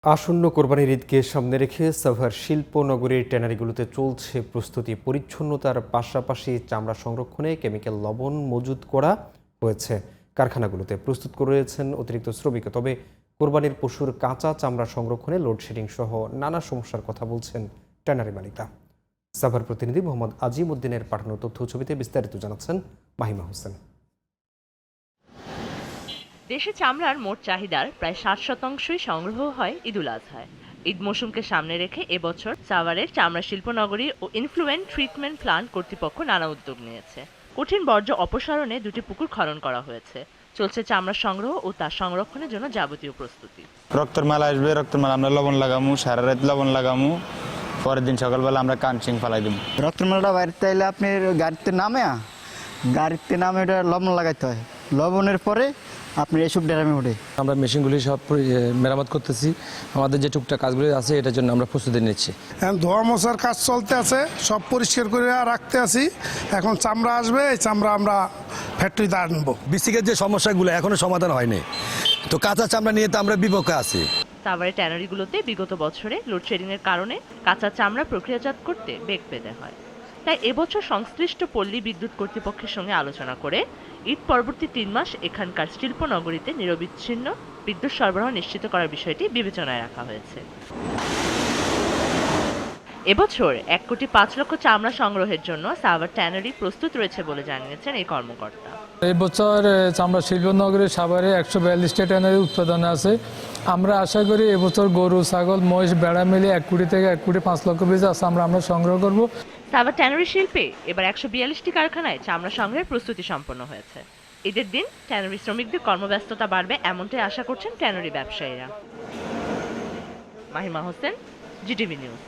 আসন্ন কোরবানির ঈদকে সামনে রেখে সাভার শিল্পনগরীর ট্যানারিগুলোতে চলছে প্রস্তুতি। পরিচ্ছন্নতার পাশাপাশি চামড়া সংরক্ষণে কেমিক্যাল লবণ মজুত করা হয়েছে। কারখানাগুলোতে প্রস্তুত করেছেন অতিরিক্ত শ্রমিক। তবে কোরবানির পশুর কাঁচা চামড়া সংরক্ষণে লোডশেডিং সহ নানা সমস্যার কথা বলছেন ট্যানারি মালিকরা। সাভার প্রতিনিধি মোহাম্মদ আজিম উদ্দিনের পাঠানো তথ্য ছবিতে বিস্তারিত জানাচ্ছেন মাহিমা হোসেন। দেশে চামড়ার মোট চাহিদার প্রায় 60% সংগ্রহ হয় ঈদুল আজহায়। ঈদ মৌসুমকে সামনে রেখে এবছর সাভারের চামড়া শিল্পনগরী ও ইনফ্লুয়েন্ট ট্রিটমেন্ট প্ল্যান্ট কর্তৃপক্ষ নানা উদ্যোগ নিয়েছে। কঠিন বর্জ্য অপসারণে 2টি পুকুর খনন করা হয়েছে। চলছে চামড়া সংগ্রহ ও তার সংরক্ষণের জন্য যাবতীয় প্রস্তুতি। রক্তের মাল আসবে, রক্তের মাল আমরা লবণ লাগামু, সারা রাত লবণ লাগামু, পরের দিন সকালবেলা আমরা কানচিং ফালাই দেবো। রক্তের মালটা বাড়িতে আইলে আপনি গাড়িতে নামে ওটা লবণ লাগাইতে হয়। লবণের পরে আপনি এসব ড্রামে ওঠে। আমরা মেশিনগুলি সব মেরামত করতেছি। আমাদের যে টুকটাক কাজগুলি আছে এটার জন্য আমরা প্রস্তুতি নিচ্ছি। ধোয়া মোছার কাজ চলতে আছে, সব পরিষ্কার করে রাখতে আছি। এখন চামড়া আসবে, এই চামড়া আমরা ফ্যাক্টরিতে আনবো। বিসিকের যে সমস্যাগুলো এখনো সমাধান হয়নি, তো কাঁচা চামড়া নিয়ে তো আমরা বিপক্ষে আছি। সাভারের ট্যানারিগুলোতে বিগত বছরে লোডশেডিংয়ের কারণে কাঁচা চামড়া প্রক্রিয়াজাত করতে বেগ পেতে হয়। তাই এবছর সংশ্লিষ্ট পল্লী বিদ্যুৎ কর্তৃপক্ষের সঙ্গে আলোচনা করে ঈদ পরবর্তী 3 মাস এখানকার শিল্পনগরীতে নিরবিচ্ছিন্ন বিদ্যুৎ সরবরাহ নিশ্চিত করার বিষয়টি বিবেচনায় রাখা হয়েছে। এবছর 1,05,00,000 চামড়া সংগ্রহের জন্য সাভার ট্যানারি প্রস্তুত রয়েছে বলে জানিয়েছেন এই কর্মকর্তা। এবছর চামড়া শিল্পনগরী সাভারে 142টা ট্যানারি উৎপাদনে আছে। আমরা আশা করি এবছর গরু, ছাগল, মহিষ, ভেড়া মিলে 1 কোটি থেকে 1,05,00,000 বীজ আছে আমরা সংগ্রহ করব। সাভার ট্যানারি শিল্পে এবার 142টি কারখানায় চামড়া সংগ্রহের প্রস্তুতি সম্পন্ন হয়েছে। ঈদের দিন ট্যানারি শ্রমিকদের কর্মব্যস্ততা বাড়বে এমনটাই আশা করছেন ট্যানারি ব্যবসায়ীরা। Mahima Hossain, GTV news.